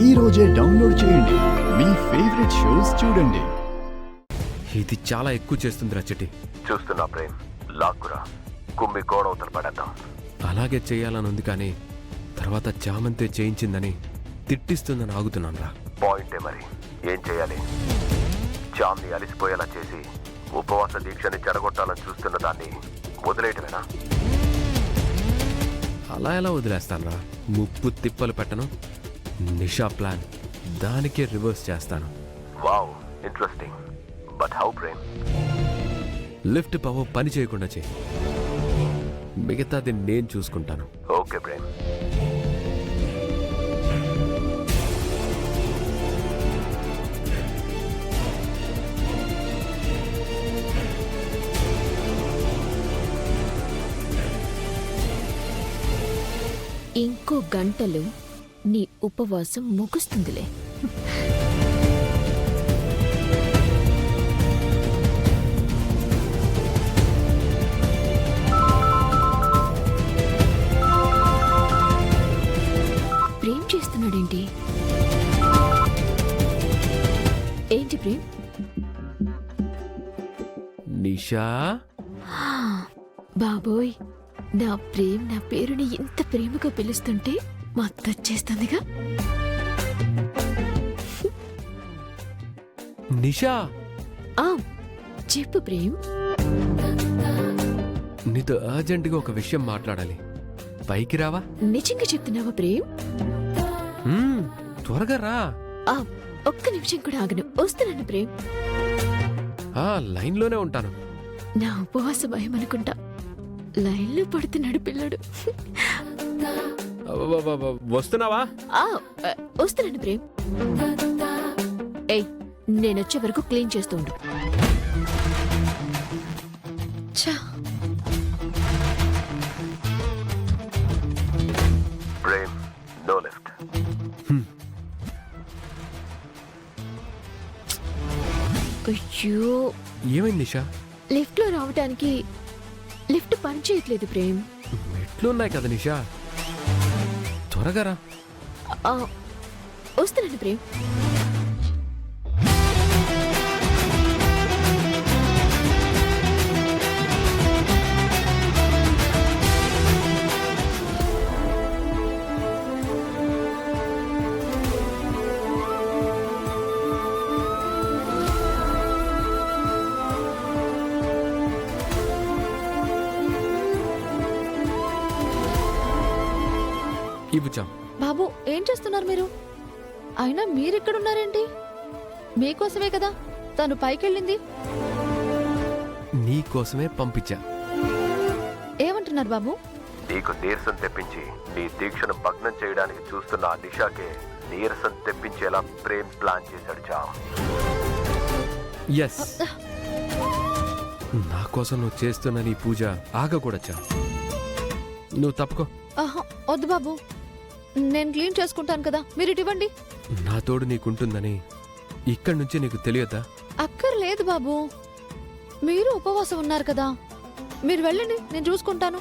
ఈ రోజే డౌన్లోడ్ చేయండి. మీ ఫేవరెట్ షోస్ చూడండి. ఇది చాలా ఎక్కువ చేస్తుందిరా చిట్టి. చూస్తున్నా ప్రేమ్, లాక్కురా, కుమ్మి కోడవతలు పడేద్దాం. అలాగే చేయాలని ఉంది, కానీ తర్వాత చామంతే చేయించిందని తిట్టిస్తుందని ఆగుతున్నాను రా. పాయింటే మరి, ఏం చేయాలి? చామ్ని అలిసిపోయేలా చేసి ఉపవాస దీక్షని చెడగొట్టాలని చూస్తున్న దాన్ని వదిలేయటమేనా? అలా ఎలా వదిలేస్తాను రా? ముప్పు తిప్పలు పెట్టను. నిషా ప్లాన్ దానికే రివర్స్ చేస్తాను. Wow, interesting. But how Prem? Lift power పని చేయకుండా చేయి, మిగతాది నేను చూసుకుంటాను. ఓకే ప్రేమ్. ఇంకో గంటలో నీ ఉపవాసం ముగుస్తుందిలే. ప్రేమ్ చేస్తున్నాడేంటి? ఏంటి ప్రేమ్? నిషా, బాబోయ్, నా ప్రేమ్ నా పేరుని ఇంత ప్రేమగా పిలుస్తుంటే మత్తొచ్చేస్తుందిగా. నిషా, ఆ చెప్పు ప్రేమ్. నీతో అర్జెంటుగా ఒక విషయం మాట్లాడాలి. పైకి రావా? నిజంగా చెప్తున్నావా ప్రేమ్? త్వరగా రా. ఆ ఒక్క నిమిషం కూడా ఆగను, వస్తున్నాను ప్రేమ్. లైన్లోనే ఉంటాను. నా ఉపవాస భయం అనుకుంటా, లైన్లో పడుతున్నాడు పిల్లడు. వస్తున్నావా? వస్తున్నాను ప్రేమ్. ఏయ్, నేనొచ్చే వరకు క్లీన్ చేస్తూ ఉండు. Prem, no lift. అయ్యో, ఏమైంది నిషా? లిఫ్ట్ లో రావడానికి లిఫ్ట్ పని చేయట్లేదు ప్రేమ్. మెట్లున్నాయి కదా నిషా, త్వరగా రా. వస్తున్నాను ప్రేమ్. ఇవ్వచాం. బాబు, ఏం చేస్తున్నారు మీరు? అయినా మీరెక్కడున్నారేంటి? మీకోసమే కదా తను పైకెళ్ళింది. నీకోసమే పంపించా. ఏమంటున్నారు బాబు? నీకు నీరసం తెప్పించి నీ దీక్షను భగ్నం చేయడానికి చూస్తున్న ఆ నిషాకే నీరసం తెప్పించేలా ప్రేమ్ ప్లాన్ చేశాడు చామ్. ఎస్, నా కోసం నువ్వు చేస్తున్న నీ పూజ ఆగకూడచ్చా. నువ్వు తప్పుకో. ఆహా, వద్దు బాబు, నేను క్లీన్ చేసుకుంటాను కదా, మీరు ఇటు ఇవ్వండి. నా తోడు నీకుంటుందని ఇక్కడి నుంచి నీకు తెలియదా? అక్కర్లేదు బాబు, మీరు ఉపవాసం ఉన్నారు కదా, మీరు వెళ్ళండి, నేను చూసుకుంటాను.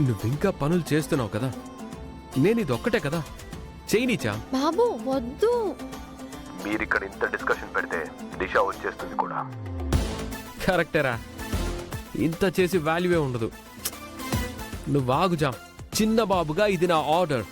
నువ్వింకా పనులు చేస్తున్నావు కదా, నేను ఇది ఒక్కటే కదా చేయనీచా. బాబు వద్దు. మీరిక్కడ ఇంత డిస్కషన్ పెడితే నిషా వచ్చేస్తుంది కూడా. కరెక్టేరా, ఇంత చేసి వాల్యూవే ఉండదు. నువ్వు ఆగుజా. చిన్న బాబుగా ఇది నా ఆర్డర్.